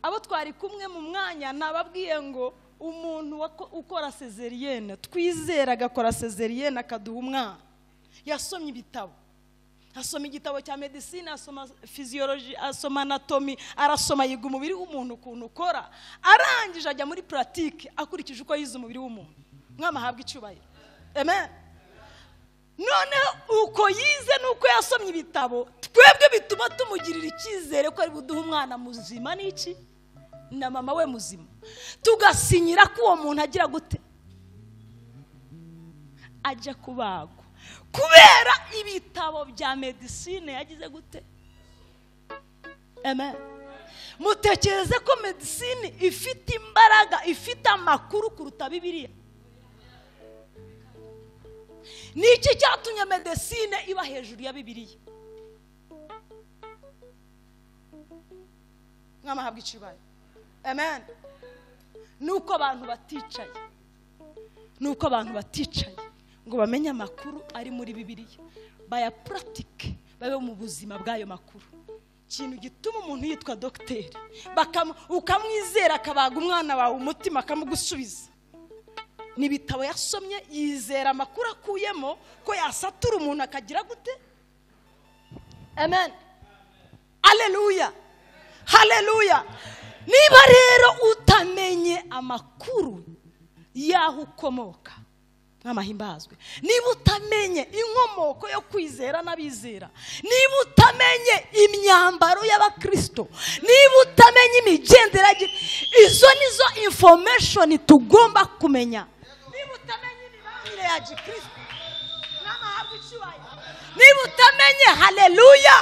[SPEAKER 4] Abo twari kumwe mu mwanya nababwiye ngo umuntu ukora sezeriyene, twizera agakora sezeriyene akaduha umwana, yasomye ibitabo. Asoma igitabo cya medicine, asoma physiology, asoma anatomy, arasoma yiga umubiri w'umuntu ukuntu ukora, arangije ajya muri pratique akurikije uko yize umubiri w'umuntu. Mwama habwa icyubahiro, amen. None uko yize nuko yasomye ibitabo, twebwe bituma tumugirira icyizere ko ari buduha umwana muzima n'iki na mama we muzima, tugasinyira ko uwo muntu agira gute, ajya kubagwa kubera ibitabo bya medicine yagize gute, amen. Mutekereze ko medicine ifite imbaraga, ifite amakuru kuruta Bibiliya. Niki cyatumye medicine iba hejuru ya Bibiliya? Mwama habwa icyubahiro, amen. Nuko abantu baticaye ngo bamenye amakuru ari muri Bibiliya, baya pratique, babe mu buzima bw'ayo makuru. Ikintu gituma umuntu yitwa docteur ukamwizera akabaga umwana wawe umutima akamugusubiza, nibitabo yasomye, yizera amakuru akuyemo ko yasatura umuntu akagira gute, amen. Haleluya, haleluya. Niba rero utamenye amakuru yaho ukomoka, nk'amahimbazwe, niba utamenye inkomoko yo kwizera n'abizera, niba utamenye imyambaro y'abakristo, niba utamenye imigenderagire, izo nizo information tugomba kumenya. Niba utamenye imibanire ya Gikristo, n'amahabwa icyubahiro, niba utamenye, haleluya,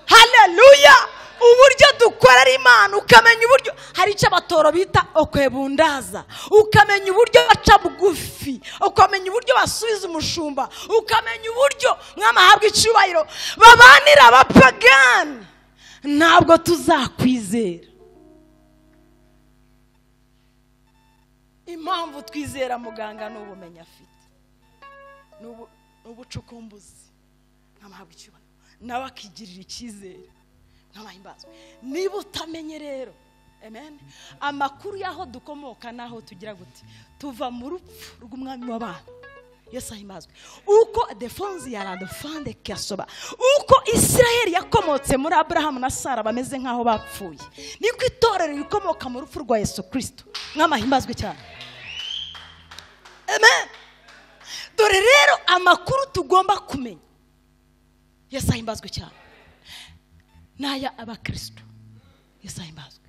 [SPEAKER 4] haleluya, uburyo dukorera Imana, ukamenya uburyo hari icyo abatoro bita okwebundaza, ukamenya uburyo baca bugufi, ukamenya uburyo basubiza umushumba, ukamenya uburyo mwamahabwa icyubahiro babanira abapagani, ntabwo tuzakwizera. Impamvu twizera muganga n'ubumenyi afite, n'ubucukumbuzi, mwamahabwa icyubahiro, nawe akigirira icyizere. Niba utamenye rero, amen, amakuru yaho dukomoka naho tugira gute, tuva mu rupfu rw'umwami w'abantu. Yesu ahimbazwe. Uko defonzi yaradofande kasoba, uko Isiraheli yakomotse muri Abrahamu na Sara bameze nkaho bapfuye, niko itorero rikomoka mu rupfu rwa Yesu Kristo. Mwamahimbazwe cyane. Amen. Dore rero amakuru tugomba kumenya. Yesu ahimbazwe cyane. Naya abakristo. Yesu ahimbazwe.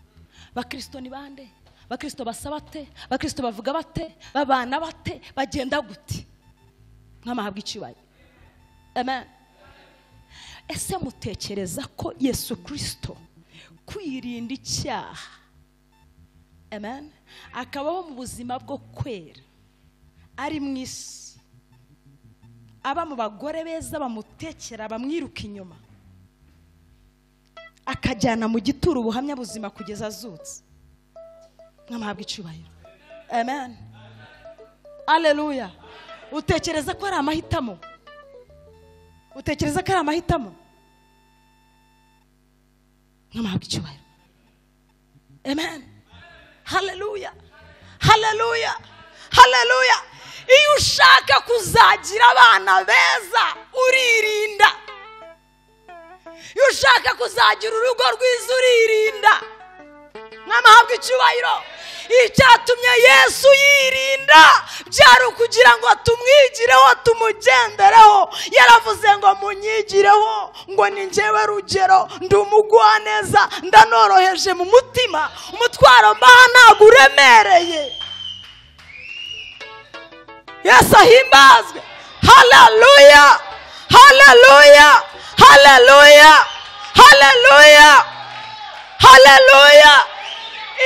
[SPEAKER 4] Bakristo ni bande? Bakristo basaba bate? Bakristo bavuga bate? Babana bate? Bagenda gute? Nk'amahabwa icibaye. Amen. Ese mutekereza ko Yesu Kristo kwirinda icyaha, amen, akabaho mu buzima bwo kwera, ari mu isi, aba mu bagore beza bamutekera bamwiruka inyuma, akajyana mu gituro ubuhamya buzima kugeza azutse? Nk'amahabwa icubahiro. Amen. Haleluya. Utekereza ko ari amahitamo? Utekereza ko ari amahitamo? Nk'amahabwa icubahiro. Amen. Haleluya. Haleluya. Haleluya. Iyo ushaka kuzagira abana beza uririnda. Iyo ushaka kuzagira urugo rwiza uririnda. Nk'amahabwa icubahiro. Icyatumye Yesu yirinda byari ukugira ngo tumwigireho, tumugendereho. Yaravuze ngo munyigireho, ngo ni njyewe rugero, ndi umugwaneza, ndanoroheje mu mutima, umutwaro mbaha ntabwo uremereye. Yesu ahimbazwe. Haleluya. Haleluya. Haleluya. Haleluya. Haleluya.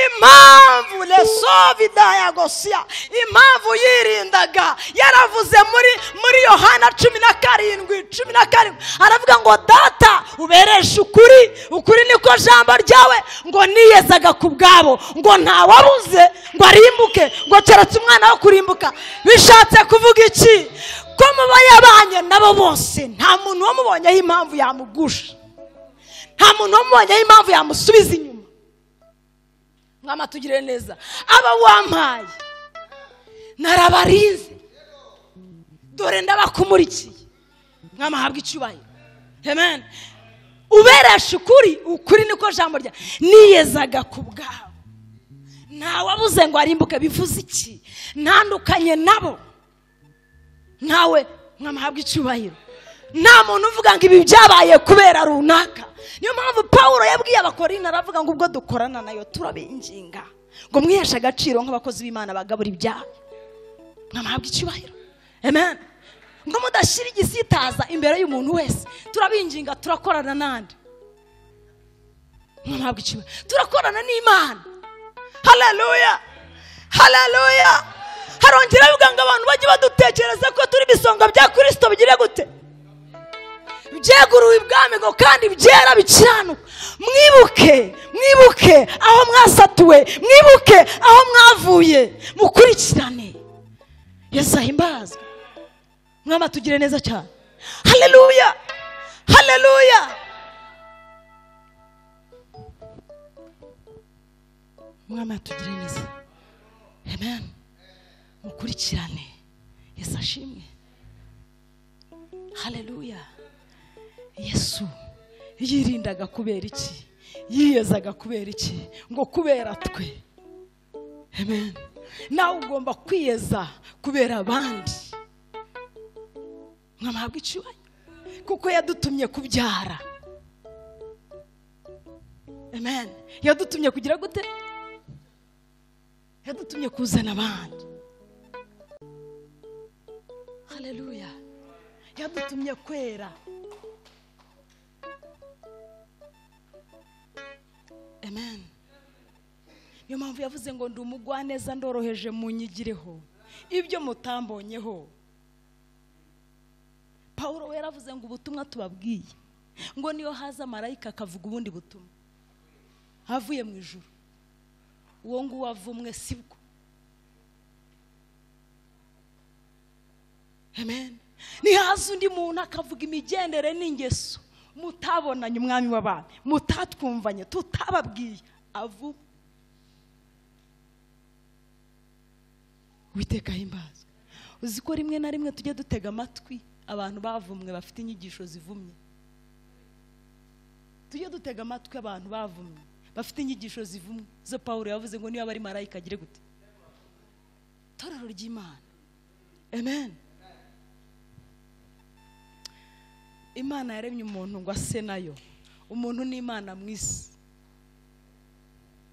[SPEAKER 4] Impamvu lesovida gosia, impamvu yirindaga, yaravuze muri Yohana 17:17 aravuga ngo data uberesha ukuri niko jambo ryawe, ngo niyezaga ku bwabo, ngo nta wabuze ngo arimbuke, ngo keretse umwana wo kurimbuka. Bishatse kuvuga iki? Ko mubayabanye nabo bose nta muntu wamubonyeho impamvu yamugusha, nta muntu wamubonyeho impamvu yamusubiza inyuma. Mwama tugire neza. Aba wampaye narabarinze, dore ndabakumurikiye. Mwamahabwa icubahiro. Amen. Uberesha ukuri niko jambo rya, niyezaga ku bwabo, nta wabuze ngo arimbuke. Bivuze iki? Ntandukanye nabo. Ntawe. Mwamahabwa icubahiro. Nta muntu uvuga ngo ibi byabaye kubera runaka. Niyo mpamvu Paulo yabwiye abakorinto aravuga ngo ubwo dukorana nayo turabinginga ngo mwiheshe agaciro nk'abakozi b'Imana bagabura ibyaha. Mwamahabwa icubahiro. Amen. Ngo mudashira igisitaza imbere y'umuntu wese, turabinginga, turakorana nande. Mwamahabwa icubahiro. Turakorana n'Imana. Haleluya. Haleluya. Harongera bivuga ngo abantu bajye badutekereza ko turi bisonga bya Kristo bigire gute? Byeguruwe ibwami ngo kandi byera bikiranuka. Mwibuke aho mwasatuwe, mwibuke aho mwavuye, mukurikirane. Yesu ahimbazwe. Mwama tugire neza cyane. Haleluya. Haleluya. Mwama tugire neza. Amen. Mukurikirane. Yesu ashimwe. Haleluya. Yesu yirindaga kubera iki? Yiyezaga kubera iki? Ngo kubera twe. Amen. Nawe ugomba kwiyeza kubera abandi. Mwamahabwa icubahiro. Kuko yadutumye kubyara. Amen. Yadutumye kugira gute? Yadutumye kuzana abandi. Haleluya. Yadutumye kwera. Amen. Niyo mpamvu yavuze ngo ndi umugwaneza, ndoroheje, munyigireho ibyo mutambonyeho. Paulo yaravuze ngo ubutumwa tubabwiye ngo niyo haza marayika akavuga ubundi butumwa havuye mu ijuru, uwo ngo wavumwe sibwo. Amen. Ni haza undi muntu akavuga imigendere n'ingeso mutabonanye umwami w'abantu, mutatwumvanye, tutababwiye, avu Uwiteka himbazwe. Uzi ko rimwe na rimwe tujye dutega amatwi abantu bavumwe bafite inyigisho zivumye. Tujye dutega amatwi abantu bavumwe bafite inyigisho zivumye. Zo Paulo yavuze ngo niyo bari marayika agire gute? Torero ry'Imana. Amen. Imana yaremye umuntu ngo ase nayo. Umuntu ni Imana mu isi.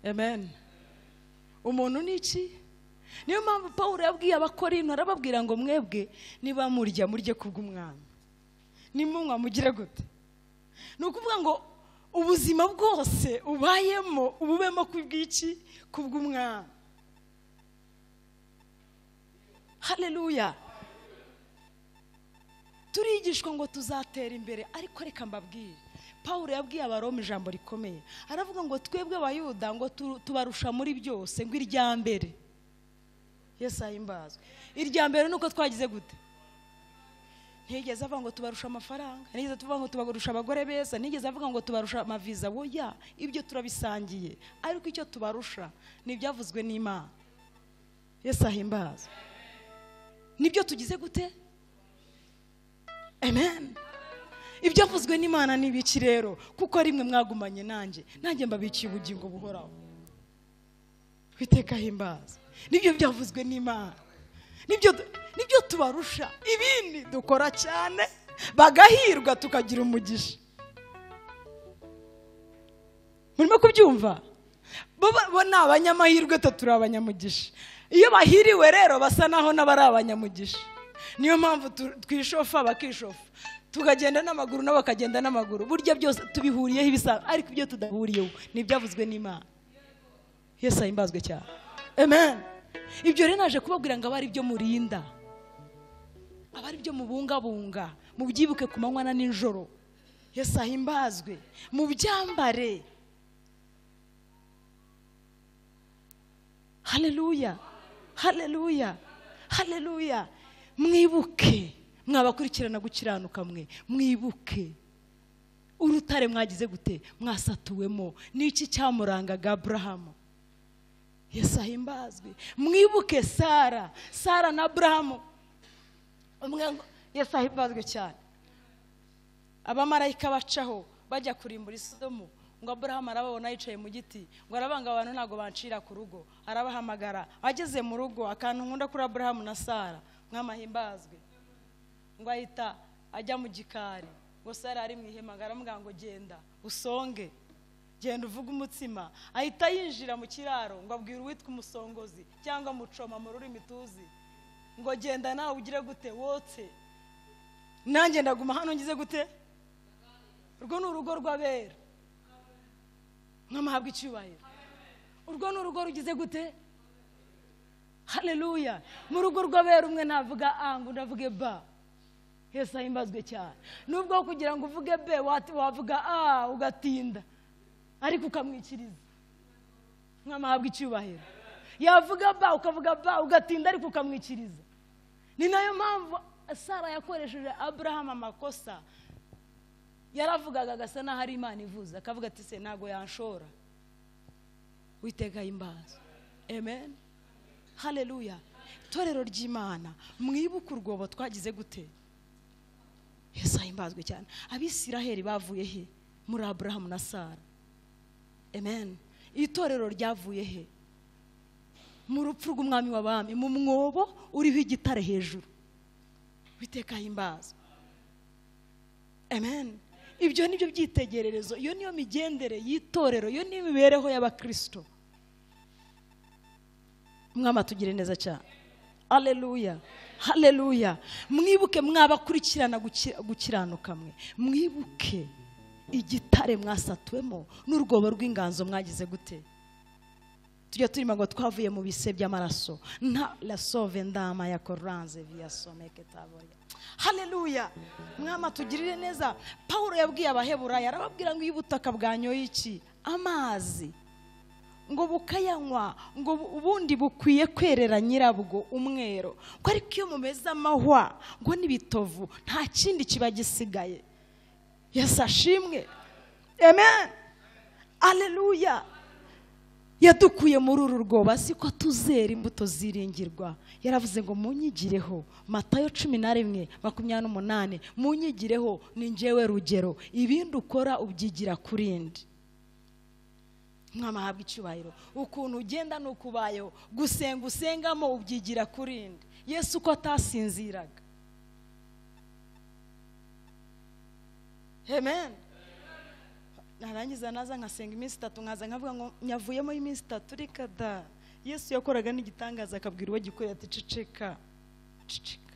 [SPEAKER 4] Amen. Umuntu ni iki? Niyo mpamvu Pawulo yabwiye abakorinto arababwira ngo mwebwe niba murya murye kubw'umwami. Nimunywa mugire gute? Nukuvuga ngo ubuzima bwose ubayemo ububemo kubw'iki? Kubw'umwami. Haleluya. Turigishwa ngo tuzatera imbere, ariko reka mbabwire, Pawulo yabwiye abaroma ijambo rikomeye. Aravuga ngo twebwe abayuda ngo tubarusha muri byose, ngo irya mbere. Yesu ahimbazwe. Irya mbere nuko twagize gute? Ntigeze avuga ngo tubarusha amafaranga, ntigeze tuvuga ngo tubarusha abagore beza, ntigeze avuga ngo tubarusha amaviza. Oya, ibyo turabisangiye, ariko icyo tubarusha ni ibyavuzwe n'Imana. Yesu ahimbazwe. Nibyo tugize gute? Amen. Ibyavuzwe n'Imana ni biki rero? Kuko rimwe mwagumanye nanjye mbabikiye ubugingo buhoraho. Witeka himbaza. Nibyo byavuzwe n'Imana. Nibyo tubarusha. Ibindi dukora cyane bagahirwa tukagira umugisha. Murimo kubyumva? Bo ni abanyamahirwe turi abanyamugisha. Iyo bahiriwe rero basa naho n'abari abanyamugisha. Niyo mpamvu twishofa bakishofa, tukagenda n'amaguru nabo bakagenda n'amaguru. Burya byose tubihuriyeho ibisa, ariko ibyo tudahuriyeho nibyavuzwe n'Imana. Yesu ahimbazwe cyane. Amen. Ibyo rero naje kubabwira ngo abari byo murinda, abari byo mubungabunga, mubyibuke ku manywa na nijoro. Yesu ahimbazwe. Mu byambare. Haleluya. Haleluya. Haleluya. Mwibuke mwabakurikirana gukiranuka mwe, mwibuke urutare mwagize gute? Mwasatuwemo. Niki cyamurangaga Abrahamu? Yesu ahimbazwe. Mwibuke Sara na Abrahamu. Yesu ahimbazwe cyane. Abamarayika bacaho bajya kurimbura Sodomu, ngo Abrahamu arababona yicaye mu giti, ngo arabanga abantu ntago bancira ku rugo. Arabahamagara. Ageze mu rugo, akantu nkunda kuri Abrahamu na Sara, mwamahimbazwe, ngo ahita ajya mu gikari. Ngo Sara ari mu ihema, aramubwira ngo genda usonge, genda uvuga umutsima. Ahita yinjira mu kiraro, ngo abwira uwitwa umusongozi cyangwa mucoma mu rurimi tuzi, ngo genda nawe ugire gute? Wotse. Nanjye ndaguma hano ngize gute? Urwo ni urugo rw'abera. Mwamahabwa icyubahiro. Urwo ni urugo rugize gute? Haleluya. Mu rugo rw'abera umwe navuga ngo ndavuge ba. Yesu ahimbazwe cyane. Nubwo kugira ngo uvuge be wavuga ugatinda, ariko ukamwikiriza. Mwamahabwa icyubahiro. Yavuga ba ukavuga ba ugatinda, ariko ukamwikiriza. Ni nayo mpamvu Sara yakoresheje Abrahamu amakosa. Yaravugaga gasa naho ari Imana ivuze, akavuga ati se ntago yanshora. Witeka himbaza. Amen. Haleluya. Torero ry'Imana, mwibuke urwobo twagize gute? Yesu ahimbazwe cyane. Abisiraheli bavuye he? Muri Abrahamu na Sara. Amen. Itorero ryavuye he? Mu rupfu rw'umwami w'abami, mu mwobo uriho igitare hejuru. Witeka himbaza. Amen. Ibyo nibyo byitegererezo. Iyo niyo migendere y'itorero, iyo niyo mibereho y'abakristo. Mwama tugire neza cyane. Haleluya. Haleluya. Mwibuke mwabakurikirana gukiranuka mwe. Mwibuke igitare mwasatuwemo n'urwobo rw'inganzo mwagize gute? Tujya turima ngo twavuye mu bise by'amaraso. Nta la sauve ndama ya koranze via someke taboya. Haleluya. Mwama tugirire neza. Pawulo yabwiye abaheburayo, arababwira ngo ubutaka bwanyoye iki? Amazi. Ngo bukayanywa, ngo ubundi bukwiye kwerera nyirabwo umwero. Ko ariko iyo mumeze amahwa, ngo n'ibitovu nta kindi kiba gisigaye. Yesu ashimwe. Amen. Haleluya. Yadukuye muri uru rwobo, siko tuzera imbuto ziringirwa. Yaravuze ngo munyigireho. Matayo 11:28. Munyigireho ni njyewe rugero, ibindi ukora ubyigira kurindi. mwama habwa icyubahiro. Ukuntu ugenda nukubayeho, gusenga usengamo ubyigira kurindi. Yesu ko atasinziraga. Amen. Narangiza naza nkasenga iminsi 3 nkaza nkavuga ngo nyavuyemo iminsi 3 reka da. Yesu yakoraga n'igitangaza akabwira uwo gikorera ati ceceka. Ceceka.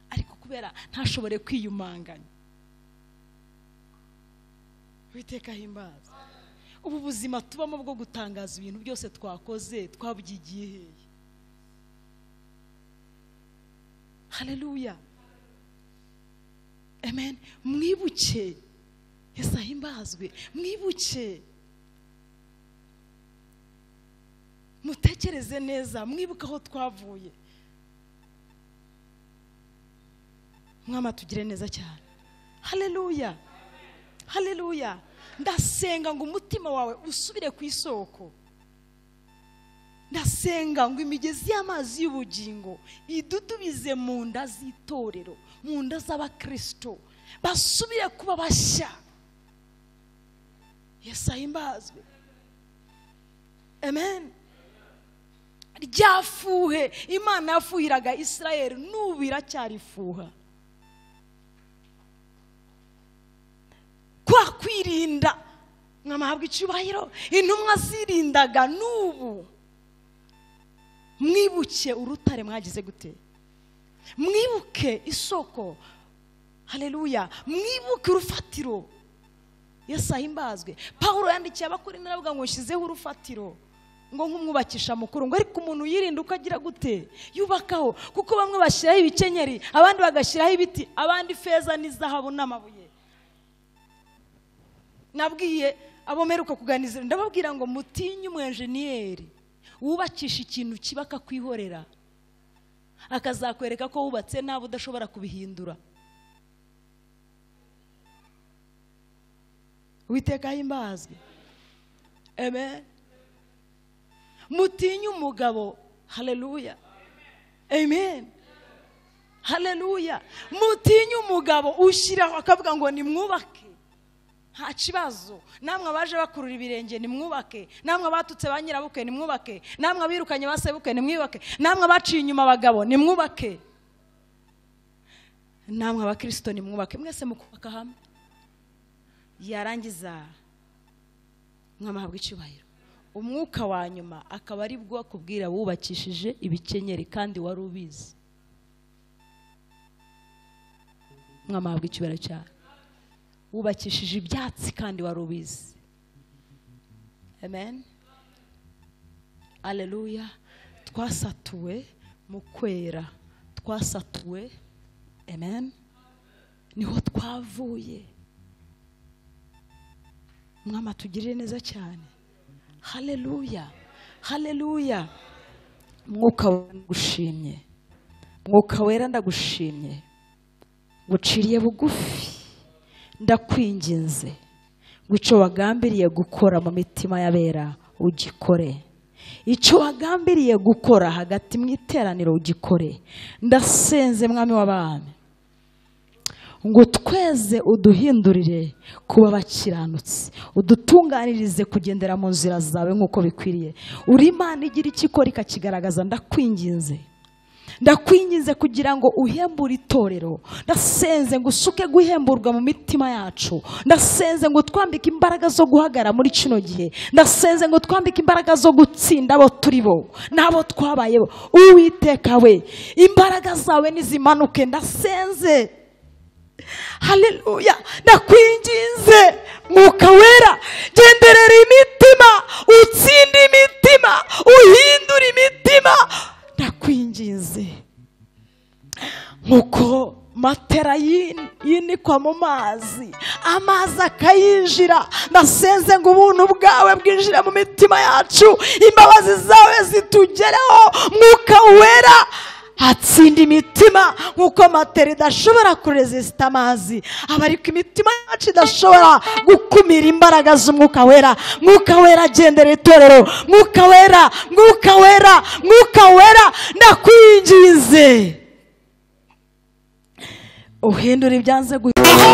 [SPEAKER 4] Ariko kubera ntashobore kwiyumanganya. Witeka himbaza. Ubu buzima tubamo bwo gutangaza ibintu byose twakoze twabyigiye hehe? Haleluya. Amen. Mwibuke. Yesu ahimbazwe. Mwibuke. Mutekereze neza, mwibuka aho twavuye. Mwama tugire neza cyane. Haleluya. Haleluya. Ndasenga ngo umutima wawe usubire ku isoko. Ndasenga ngo imigezi y'amazi y'ubugingo idudubize mu nda z'itorero, mu nda z'abakristo, basubire kuba bashya. Yesu ahimbazwe. Amen. Ryafuhe Imana yafuhiraga Israel n'ubu iracyarifuha. Kwa kwirinda mwamahabwa icyubahiro intumwa zirindaga n'ubu. Mwibuke urutare mwagize gute? Mwibuke isoko. Haleluya. Mwibuke urufatiro. Yesu ahimbazwe. Paulo yandikiye abakorinto aravuga ngo nshizeho urufatiro ngo nkumwubakisha mukuru, ngo ariko umuntu yirinda ukagira gute? Yubakaho. Kuko bamwe bashyiraho ibikenyeri, abandi bagashyiraho ibiti, abandi feza n'izahabu n'amabuye. Nabwiye abo meruka kuganizira ndababwira ngo mutinye umwenjeniyeri wubakisha ikintu kibaka kwihorera akazakwereka ko wubatse nabo udashobora kubihindura. Witeka himbazwe. Amen. Mutinye umugabo. Haleluya. Amen. Haleluya. Mutinye umugabo ushyiraho akavuga ngo nimwubake. Nta kibazo. Namwe abaje bakurura ibirenge nimwubake. Namwe abatutse ba nyirabuke nimwubake. Namwe abirukanye basebuke nimwubake. Namwe abaciye inyuma abagabo nimwubake. Namwe abakristo nimwubake. Mwese mukubaka hamwe. Yarangiza mwamahabwa icyubahiro. Umwuka wa nyuma akaba ari bwo akubwira wubakishije ibikenyeri kandi wari ubizi. Mwamahabwa icyubahiro cyane. Wubakishije ibyatsi kandi wari ubizi. Amen. Haleluya. Twasatuwe mu kwera. Twasatuwe. Amen. Niho twavuye. Mwama tugirire neza cyane. Haleluya. Haleluya. Mwuka ndagushimye. Mwuka wera ndagushimye. Guciriye bugufi. Ndakwinginze. Guco wagambiriye gukora mu mitima y'abera ugikore. Icyo wagambiriye gukora hagati mu iteraniro ugikore. Ndasenze mwami w'abami ngo tweze uduhindurire kuba bakiranutse, udutunganirize kugendera mu nzira zawe nk'uko bikwiriye. Uri Imana igira ikikora ikakigaragaza. Ndakwinginze. Ndakwinginze kugira ngo uhembure itorero. Ndasenze ngo usuke guhemburwa mu mitima yacu. Ndasenze ngo twambike imbaraga zo guhagara muri kino gihe. Ndasenze ngo twambike imbaraga zo gutsinda abo turi bo n'abo twabaye bo. Uwiteka we, imbaraga zawe nizimanuke. Ndasenze. Haleluya. Ndakwinginze Mwuka wera, genderera imitima, utsinde imitima, uhindura imitima. Ndakwinginze nkuko matera yinikwa mu mazi, amazi akayinjira. Ndasenze ngo ubuntu bwawe bwinjira mu mitima yacu, imbabazi zawe zitugereho. Mwuka wera atsinda imitima nkuko matera idashobora kuresista amazi, abariko imitima yacu idashobora gukumira imbaraga z'umwuka wera. Mwuka wera agendera itorero. Mwuka wera, mwuka wera, mwuka wera, ndakwinginze uhindura ibyanze guhindura.